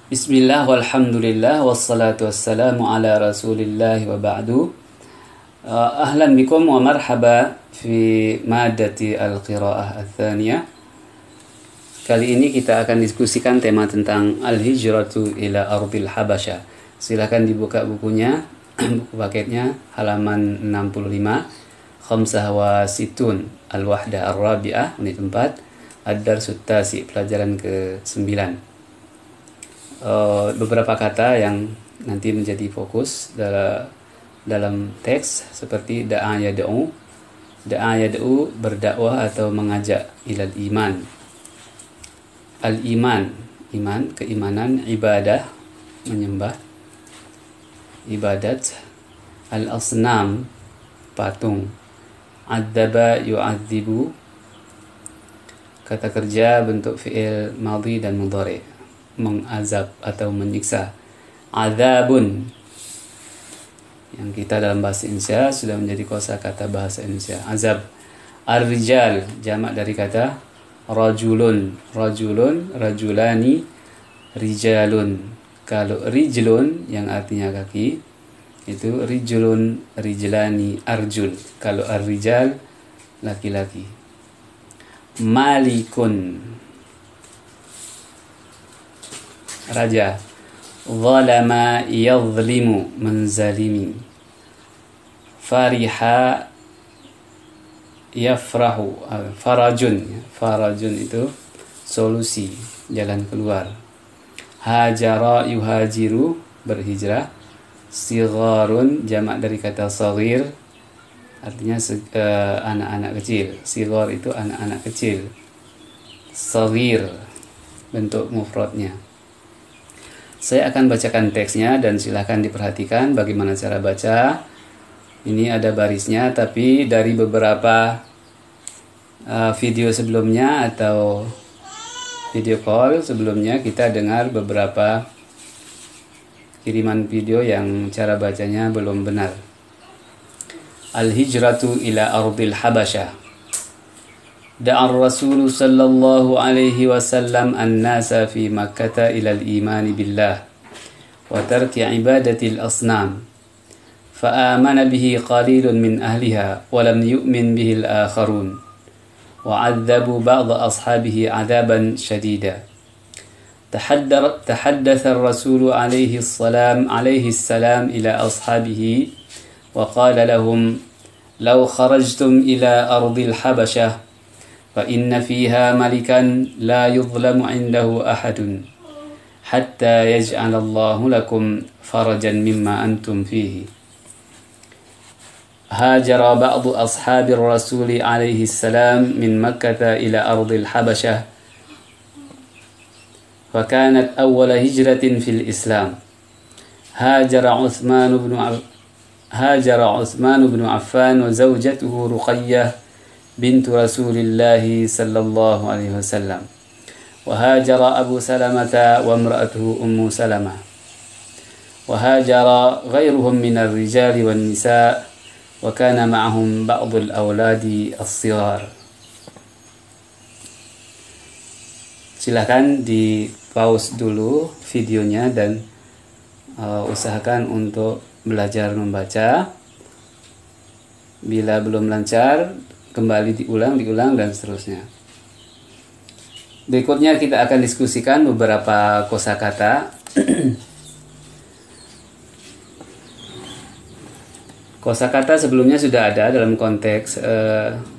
Bismillah walhamdulillah wassalatu wassalamu ala rasulillah wa ba'du. Ahlan bikum wa marhaba fi madati al-qira'ah al-thaniyah. Kali ini kita akan diskusikan tema tentang al-hijratu ila ardil habasha. Silakan dibuka bukunya, buku paketnya halaman 65, khamsah wa situn, al-wahdah ar-rabi'ah, unit 4, ad-darsut tasi, pelajaran ke-9. Beberapa kata yang nanti menjadi fokus dalam teks seperti da'a yad'u. Da'a yad'u berdakwah atau mengajak ilal iman. Al-iman, iman, keimanan, ibadah, menyembah, ibadat. Al-asnam, patung. Adzaba yu'adzibu, kata kerja bentuk fi'il madhi dan mudhari, mengazab atau menyiksa. Adzabun, yang kita dalam bahasa Indonesia sudah menjadi kosakata bahasa Indonesia, azab. Ar-rijal, jamak dari kata rajulun, rajulun, rajulani, rijalun. Kalau rijlun yang artinya kaki, itu rijlun, rijlani, arjul. Kalau ar-rijal, laki-laki. Malikun, raja. Zalama yadhlimu, menzalimi. Fariha yafrahu, farajun. Farajun itu solusi, jalan keluar. Hajara yuhajiru, berhijrah. Sigharun, jamak dari kata saghir, artinya anak-anak kecil. Sighar itu anak-anak kecil. Saghir, bentuk mufradnya. Saya akan bacakan teksnya dan silahkan diperhatikan bagaimana cara baca. Ini ada barisnya, tapi dari beberapa video sebelumnya atau video call sebelumnya kita dengar beberapa kiriman video yang cara bacanya belum benar. Al-hijratu ila ardil habasha. Da'a ar-rasul sallallahu alaihi wasallam an-nasa fi Makkah ila al-iman billah wa tarki ibadati al-asnam. Fa'amana bihi qalilun min ahliha wa lam yu'min bihi al-akharun. وعذبوا بعض أصحابه عذابا شديدا. تحدث الرسول عليه السلام إلى أصحابه وقال لهم: لو خرجتم إلى أرض الحبشة فإن فيها ملكا لا يظلم عنده أحد حتى يجعل الله لكم فرجا مما أنتم فيه. هاجر بعض أصحاب الرسول عليه السلام من مكة إلى أرض الحبشة، فكانت أول هجرة في الإسلام. هاجر عثمان بن عفان وزوجته رقية بنت رسول الله صلى الله عليه وسلم، وهاجر أبو سلمة وامرأته أم سلمة، وهاجر غيرهم من الرجال والنساء، وكان معهم بعض الأولاد الصغار. Silahkan di pause dulu videonya dan usahakan untuk belajar membaca. Bila belum lancar, kembali diulang dan seterusnya. Berikutnya kita akan diskusikan beberapa kosakata. Kosakata sebelumnya sudah ada dalam konteks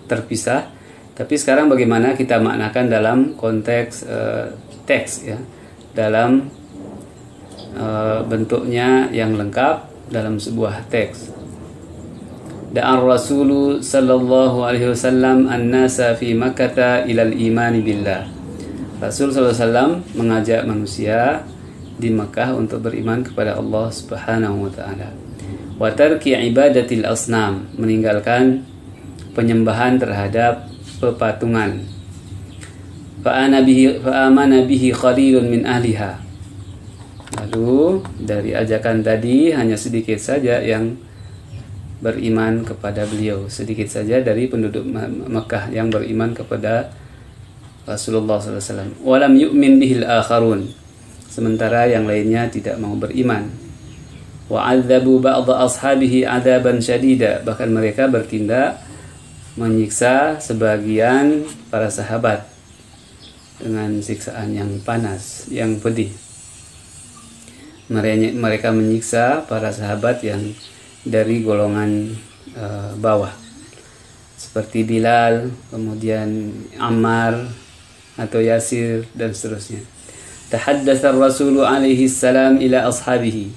terpisah, tapi sekarang bagaimana kita maknakan dalam konteks teks, ya, dalam bentuknya yang lengkap dalam sebuah teks. Da'ar Rasulu sallallahu alaihi wasallam an-nasa fi Makkah ila al-iman billah. Rasul sallallahu alaihi wasallam mengajak manusia di Makkah untuk beriman kepada Allah Subhanahu wa taala. Wa tarki ibadatil asnam, meninggalkan penyembahan terhadap pepatungan. Fa'amana bihi qalilun min ahliha. Lalu dari ajakan tadi hanya sedikit saja yang beriman kepada beliau, sedikit saja dari penduduk Mekah yang beriman kepada Rasulullah SAW. Walam yu'min bihil akharun, sementara yang lainnya tidak mau beriman. Wa 'adzabu ba'dha ashabihi 'adzaban syadida, bahkan mereka bertindak menyiksa sebagian para sahabat dengan siksaan yang panas, yang pedih. Mereka menyiksa para sahabat yang dari golongan bawah, seperti Bilal, kemudian Ammar atau Yasir dan seterusnya. Tahaddatsa Rasul alaihi salam ila ashabihi.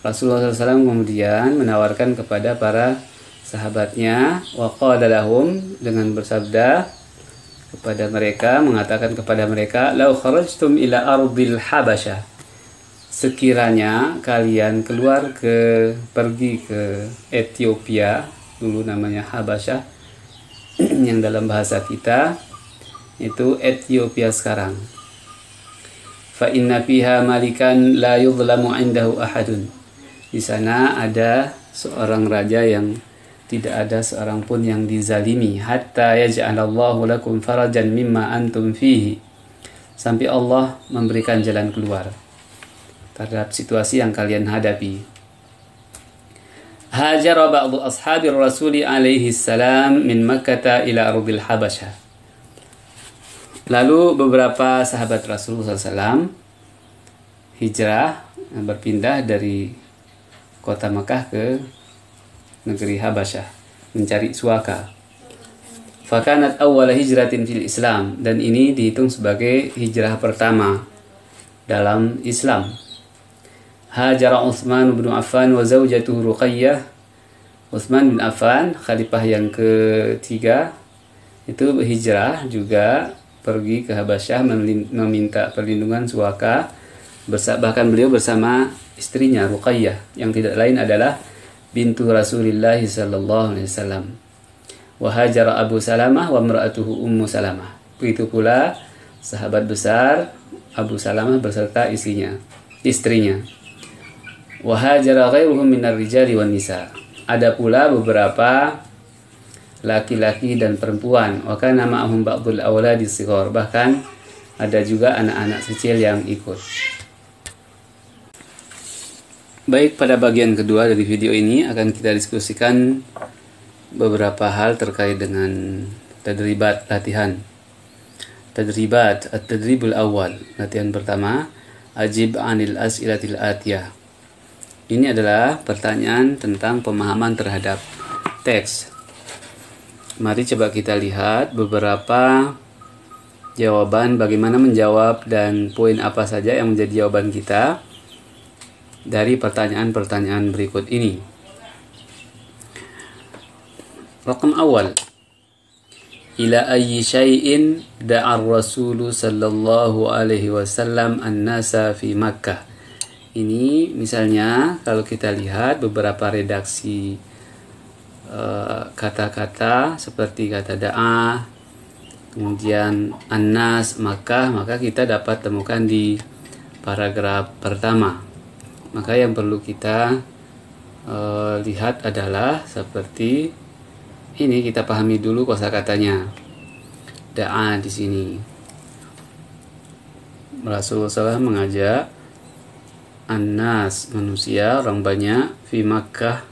Rasulullah SAW kemudian menawarkan kepada para sahabatnya, wa qala lahum, dengan bersabda kepada mereka, mengatakan kepada mereka, lau kharajtum ila ardil habasyah, sekiranya kalian pergi ke Ethiopia, dulu namanya Habasyah, yang dalam bahasa kita itu Ethiopia sekarang. Fa inna fiha malikan la yuzlamu indahu ahadun. Di sana ada seorang raja yang tidak ada seorang pun yang dizalimi, hatta yaj'alallahu lakum farajan mimma antum fihi, sampai Allah memberikan jalan keluar terhadap situasi yang kalian hadapi. Hajara ba'du ashabir rasuli alaihi salam min Makkah ila ardil Habasyah. Lalu beberapa sahabat Rasulullah SAW hijrah, berpindah dari kota Makkah ke negeri Habasyah mencari suaka. Fakanat awwala hijratin fil Islam, dan ini dihitung sebagai hijrah pertama dalam Islam. Hajara Utsman bin Affan wa zaujatuhu Ruqayyah. Utsman bin Affan, khalifah yang ketiga, itu hijrah juga pergi ke Habasyah meminta perlindungan suaka, bahkan beliau bersama istrinya Ruqayyah yang tidak lain adalah bintu Rasulullah sallallahu alaihi wasallam. Wa hajara Abu Salamah wa imra'atuhu Ummu Salamah. Begitu pula sahabat besar Abu Salamah beserta istrinya. Wa hajara ghairuhum minar rijali wan nisa. Ada pula beberapa laki-laki dan perempuan. Wa kana ma'ahum ba'dul awladi shighar. Bahkan ada juga anak-anak kecil yang ikut. Baik, pada bagian kedua dari video ini akan kita diskusikan beberapa hal terkait dengan tadribat latihan. Tadribat, at-tadribul awal. Latihan pertama, ajib anil as'ilatil atiyah. Ini adalah pertanyaan tentang pemahaman terhadap teks. Mari coba kita lihat beberapa jawaban, bagaimana menjawab dan poin apa saja yang menjadi jawaban kita dari pertanyaan-pertanyaan berikut ini. Raqam awal. Ila ayyi syai'in da'a ar-rasul sallallahu alaihi wasallam an-nasa fi Makkah. Ini misalnya kalau kita lihat beberapa redaksi kata-kata seperti kata da'a, kemudian an-nas, Makkah, maka kita dapat temukan di paragraf pertama. Maka yang perlu kita lihat adalah seperti ini, kita pahami dulu kosakatanya. Da'a di sini. Rasulullah SAW mengajak an-nas, manusia, orang banyak, fi Makkah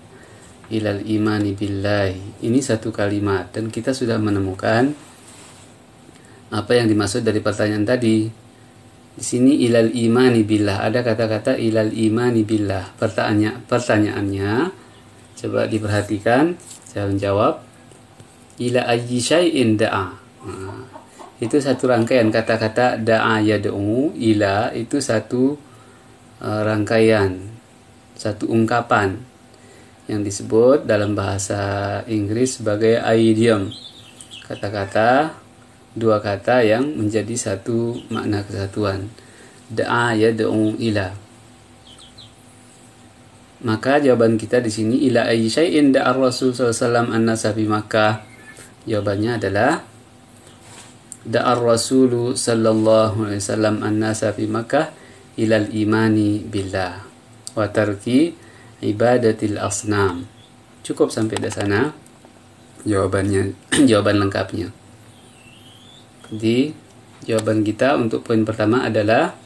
ilal imani billahi. Ini satu kalimat dan kita sudah menemukan apa yang dimaksud dari pertanyaan tadi. Di sini ilal imani billah, ada kata-kata ilal imani billah. Pertanyaannya coba diperhatikan, saya menjawab ila ayyi syai'in da'a. Itu satu rangkaian kata-kata da'a yad'u, ila itu satu rangkaian, satu ungkapan yang disebut dalam bahasa Inggris sebagai idiom. Kata-kata, dua kata yang menjadi satu makna kesatuan. Da'a yad'u ila. Maka jawaban kita di sini ila ayyi syai'in da'a Rasul sallallahu alaihi wasallam an-nasa fi Makkah. Jawabannya adalah da'a Rasul sallallahu alaihi wasallam an-nasa fi Makkah ilal imani billah wa tarki ibadatil asnam. Cukup sampai di sana jawabannya, jawaban lengkapnya. Jadi jawaban kita untuk poin pertama adalah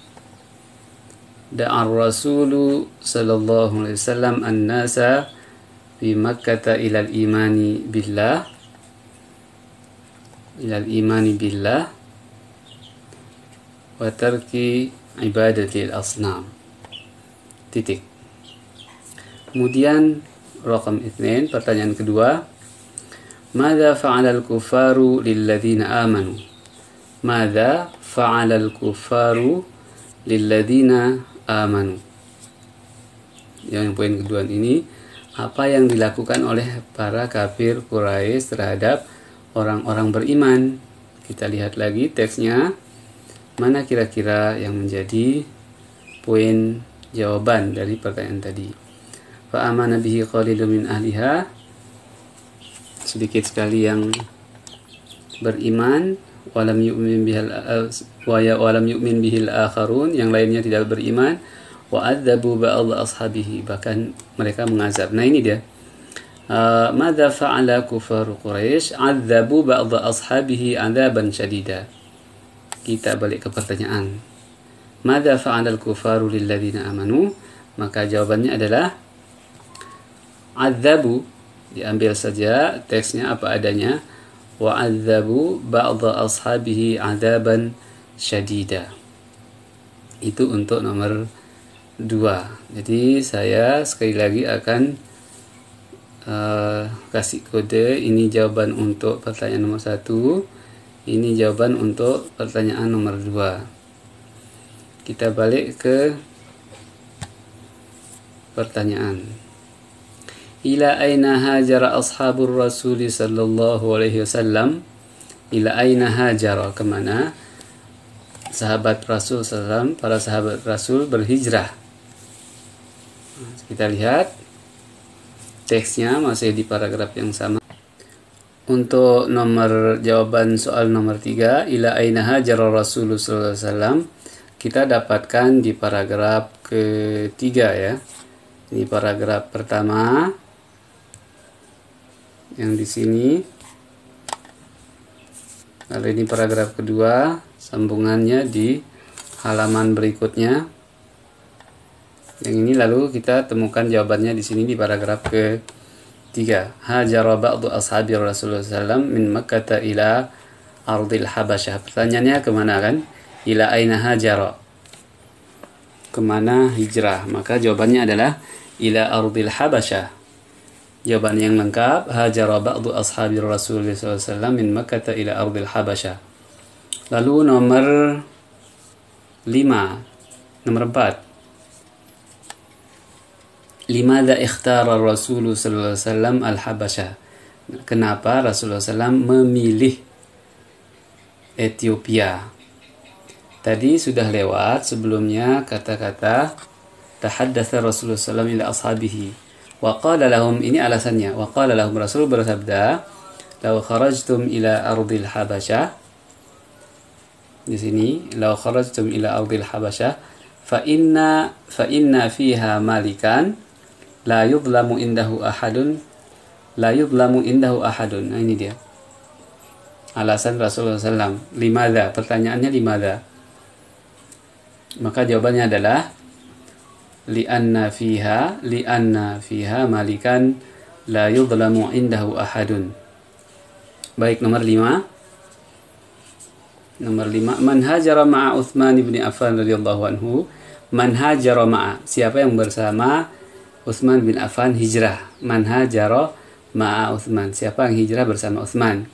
Da'a Rasulu sallallahu alaihi wasallam an-nasa fi Makkah ila al-imani billah wa tarki ibadati al-asnam. Titik. Kemudian raqam 2, pertanyaan kedua, madza fa'ala al-kuffaru lilladzina amanu? Madza fa'ala al-kuffaru lilladzina amanu? Yang poin kedua ini, apa yang dilakukan oleh para kafir Quraisy terhadap orang-orang beriman? Kita lihat lagi teksnya. Mana kira-kira yang menjadi poin jawaban dari pertanyaan tadi? Fa amana bihi qalilun min ahliha, sedikit sekali yang beriman, walam yu'min bihil akharun, yang lainnya tidak beriman, wa adzabu ba'd ashabihi, bahkan mereka mengazab. Nah ini dia. Madza fa'ala kufar Quraisy? Adzabu ba'd ashabihi adzaban syadida. Kita balik ke pertanyaan. Madza fa'ala al-kufaru lilladzina amanu? Maka jawabannya adalah adzabu, diambil saja teksnya apa adanya, wa adzabu ba'd ashabihi adzaban syadida. Itu untuk nomor 2. Jadi saya sekali lagi akan kasih kode. Ini jawaban untuk pertanyaan nomor 1, ini jawaban untuk pertanyaan nomor 2. Kita balik ke pertanyaan. Ila aina hajara ashabur rasul sallallahu alaihi wasallam? Ila aina hajara, kemana sahabat Rasul sallallahu, para sahabat Rasul berhijrah? Kita lihat teksnya masih di paragraf yang sama. Untuk nomor jawaban soal nomor 3, ila aina hajara Rasul sallallahu alaihi wasallam, kita dapatkan di paragraf ketiga ya. Ini paragraf pertama yang di sini. Lalu ini paragraf kedua, sambungannya di halaman berikutnya. Yang ini lalu kita temukan jawabannya di sini di paragraf ketiga. Hajara ba'du ashabi Rasulullah SAW min Makkah ila ardil Habasyah. Pertanyaannya kemana kan? Ila aina hajara, kemana hijrah? Maka jawabannya adalah ila ardil Habasyah. Jawaban yang lengkap, hajara ba'du ashabi Rasulullah SAW min Makkah ila ardil Habasyah. Lalu nomor 5, nomor 4. Limadha ikhtara Rasulullah SAW al-Habasyah? Kenapa Rasulullah SAW memilih Ethiopia? Tadi sudah lewat sebelumnya kata-kata tahaddatsa Rasulullah SAW ila ashabihi wa qala lahum, ini alasannya. Wa qala lahum, Rasul bersabda, law kharajtum ila ardil Habasyah. Di sini law kharajtum ila ardil Habasyah fa inna fiha malikan la yudlamu indahu ahadun. Nah ini dia alasan Rasulullah SAW. Limadha, pertanyaannya limadha? Maka jawabannya adalah li'anna fiha malikan la yudlamu indahu ahadun. Baik, nomor 5. Nomor 5, man hajara ma'a Utsman bin Affan radhiyallahu anhu. Man hajara ma'a, siapa yang bersama Utsman bin Affan hijrah? Man hajara ma'a Utsman, siapa yang hijrah bersama Utsman?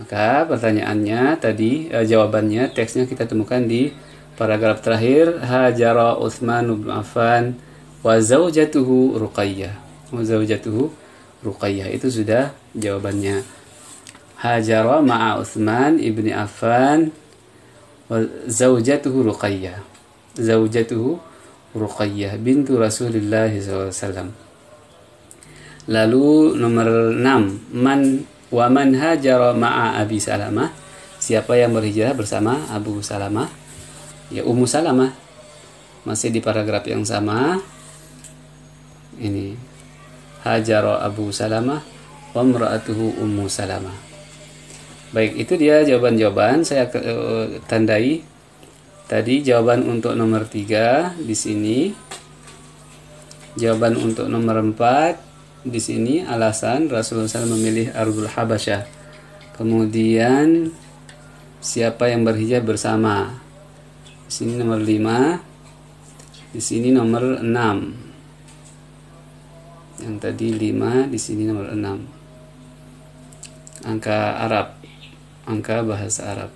Maka pertanyaannya tadi, jawabannya teksnya kita temukan di paragraf terakhir. Hajara Utsman bin Affan wa zaujatuhu Ruqayyah. Itu sudah jawabannya. Hajara ma'a Utsman ibn Affan wa zaujatuhu Ruqayyah. Ruqayyah bintu Rasulullah SAW. Lalu nomor 6, man hajara ma'a Abi Salamah, siapa yang berhijrah bersama Abu Salamah? Ya, Ummu Salamah. Masih di paragraf yang sama. Ini hajara Abu Salamah wa imra'atuhu Ummu Salamah. Baik, itu dia jawaban-jawaban. Saya tandai Tadi jawaban untuk nomor 3 di sini. Jawaban untuk nomor 4 di sini alasan Rasulullah SAW memilih Ardul Habasyah. Kemudian siapa yang berhijrah bersama? Di sini nomor 5. Di sini nomor 6. Yang tadi 5, di sini nomor 6. Angka Arab, angka bahasa Arab.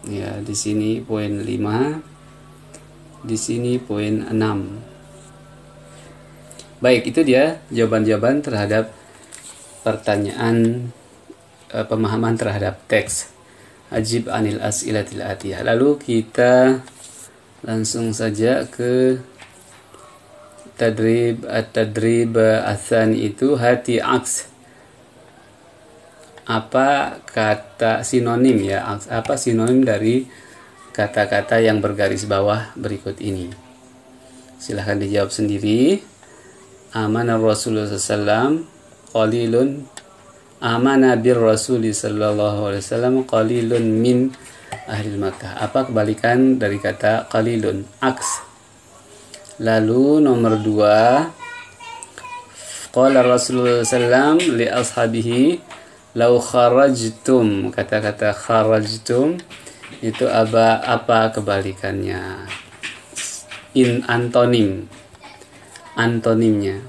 Ya, di sini poin 5, di sini poin 6. Baik, itu dia jawaban-jawaban terhadap pertanyaan pemahaman terhadap teks. Ajib anil as'ilatil atiyah. Lalu kita langsung saja ke tadrib. At-tadrib ats-tsani itu hati aks. Apa kata sinonim ya? Apa sinonim dari kata-kata yang bergaris bawah berikut ini? Silahkan dijawab sendiri. Amana Rasulullah SAW qalilun. Amana bir Rasulullah SAW qalilun min ahli Makkah. Apa kebalikan dari kata qalilun? Aks. Lalu nomor 2, qala Rasulullah SAW li ashabihi lau kharajtum. Kata-kata kharajtum itu apa kebalikannya? Antonimnya.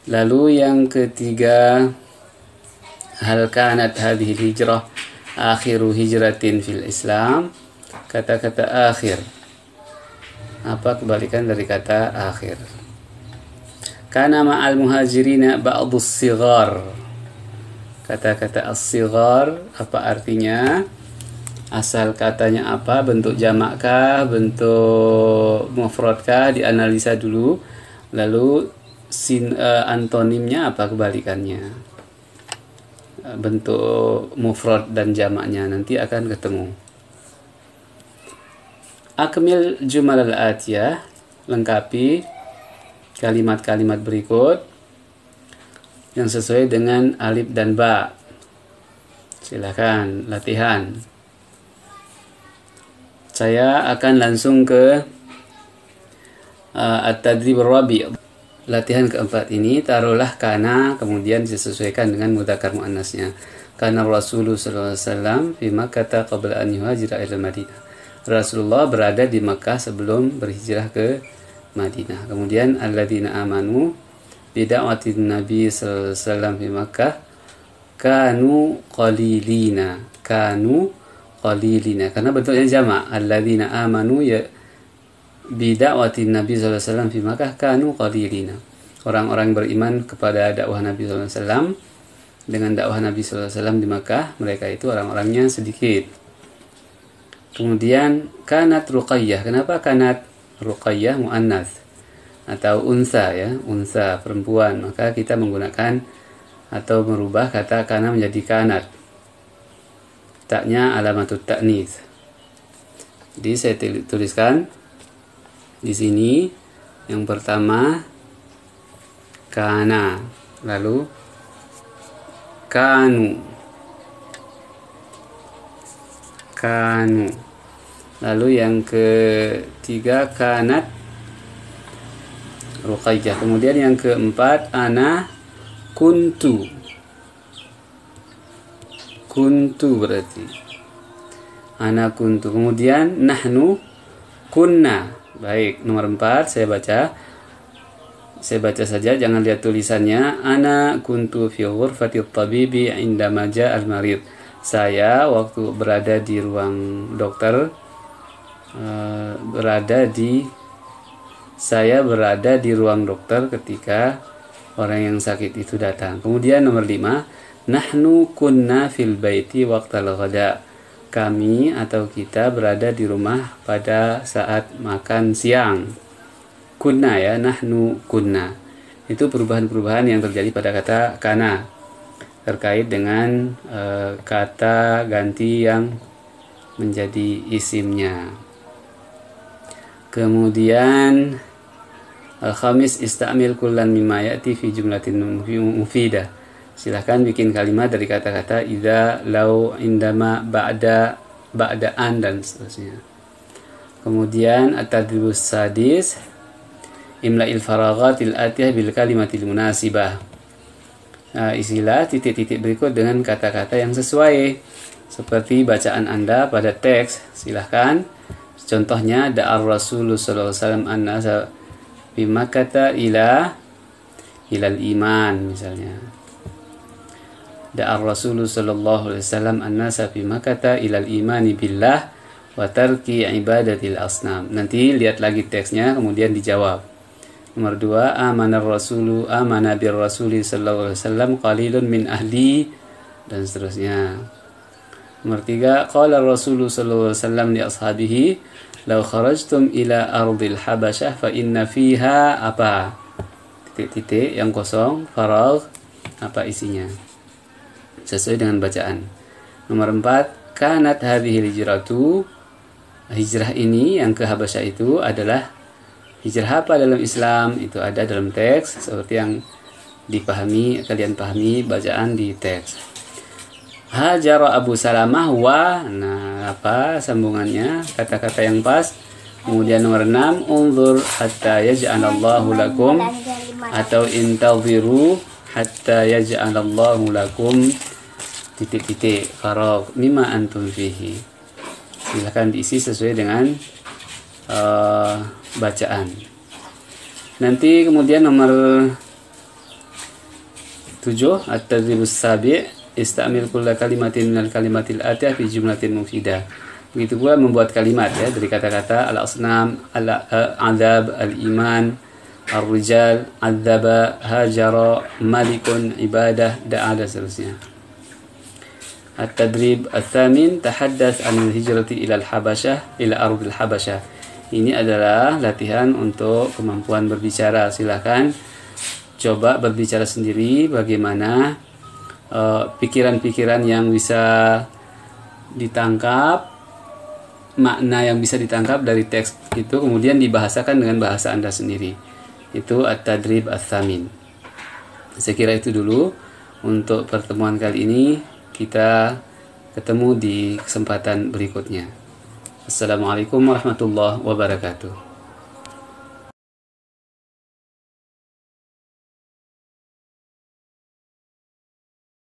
Lalu yang ketiga, hal kanat hadhihi hijrah akhiru hijratin fil Islam. Kata-kata akhir, apa kebalikan dari kata akhir? Kana ma'al muhajirina ba'dus sighar. Kata-kata as-sighar apa artinya? Asal katanya apa? Bentuk jamakkah? Bentuk mufradkah? Dianalisa dulu. Lalu antonimnya apa kebalikannya? Bentuk mufrad dan jamaknya nanti akan ketemu. Akmil jumal al-atiyah. Lengkapi kalimat-kalimat berikut yang sesuai dengan alif dan ba. Silakan latihan. Saya akan langsung ke at-tadrib ar-rabi'. Latihan keempat ini taruhlah kana kemudian disesuaikan dengan mudzakkar muannasnya. Kana Rasulullah sallallahu alaihi wasallam fi Makkah qabla an yuhajira ila Madinah. Rasulullah berada di Makkah sebelum berhijrah ke Madinah. Kemudian alladzina amanu bida'watin Nabi sallallahu alaihi wasallam di Makkah kanu qalilina. Karena bentuknya jamak. Alladzina amanu ya bida'watin Nabi sallallahu alaihi wasallam di Makkah kanu qalilina. Orang-orang beriman kepada dakwah Nabi sallallahu alaihi wasallam dengan dakwah Nabi sallallahu alaihi wasallam di Makkah, mereka itu orang-orangnya sedikit. Kemudian kanat Ruqayyah. Kenapa kanat Ruqayyah muannats atau unsa ya, unsa perempuan, maka kita menggunakan atau merubah kata kana menjadi kanat. Taknya alamatut ta'nits. Jadi saya tuliskan di sini yang pertama kana, lalu kanu, lalu yang ketiga kanat Ruqayyah. Kemudian yang keempat ana kuntu berarti ana kuntu. Kemudian nahnu kunna. Baik, nomor 4 saya baca saja, jangan lihat tulisannya. Ana kuntu fi ghurfatit tabibi indama ja'al marid. Saya waktu berada di ruang dokter saya berada di ruang dokter ketika orang yang sakit itu datang. Kemudian nomor 5, nahnu kunna fil baiti waqtal ghada. Kami atau kita berada di rumah pada saat makan siang. Kunna ya, nahnu kunna. Itu perubahan-perubahan yang terjadi pada kata kana terkait dengan kata ganti yang menjadi isimnya. Kemudian al-khamis istamil kullan mimma ya'ti fi jumlatin mufidah. Silahkan bikin kalimat dari kata-kata idza, lau, indama, ba'da, ba'daan dan seterusnya. Kemudian at-tadribus sadis, imla'il faraghatil atiyah bil kalimatil munasibah. Isilah titik-titik berikut dengan kata-kata yang sesuai seperti bacaan Anda pada teks. Silahkan. Contohnya, da'ar Rasulullah sallallahu alaihi wasallam an-nasa bimakkata ilal iman misalnya. Da'ar Rasulullah sallallahu alaihi wasallam an-nasa bimakkata ilal imani billah wa tarki ibadatil asnam. Nanti lihat lagi teksnya kemudian dijawab. Nomor 2, amana bir rasuli sallallahu alaihi wasallam qalilun min ahli, dan seterusnya. Nomor 3, qala Rasulullah sallallahu alaihi wasallam li ashabihi law kharajtum ila ardil habasyah fa inna fiha apa, titik-titik yang kosong, faragh, apa isinya sesuai dengan bacaan. Nomor 4, kanat hadhil hijratu, hijrah ini yang ke Habasyah itu adalah hijrah apa dalam Islam, itu ada dalam teks seperti yang dipahami, kalian pahami bacaan di teks. Hajara Abu Salamah wa, nah apa sambungannya, kata-kata yang pas. Kemudian nomor 6, unzur hatta yaj'alallahu lakum, atau intadhiru hatta yaj'alallahu lakum titik-titik faragh mimma antum fihi. Silakan diisi sesuai dengan bacaan. Nanti kemudian nomor 7, at-tadribus sabi', istamil kulla kalimatin minal kalimatil atiyah fi jumlatin mufidah. Begitu pula membuat kalimat ya dari kata-kata al-asnam, al-azab, al-iman, ar-rijal, adzaba, hajara, malikun, ibadah, da'a, dan seterusnya. At-tadrib al-thamin, tahaddath anil hijrati ilal habasyah, ila ardil habasyah. Ini adalah latihan untuk kemampuan berbicara. Silahkan coba berbicara sendiri bagaimana pikiran-pikiran yang bisa ditangkap, makna yang bisa ditangkap dari teks itu kemudian dibahasakan dengan bahasa Anda sendiri. Itu at-tadrib al-thamin. Saya kira itu dulu untuk pertemuan kali ini. Kita ketemu di kesempatan berikutnya. Assalamualaikum warahmatullahi wabarakatuh.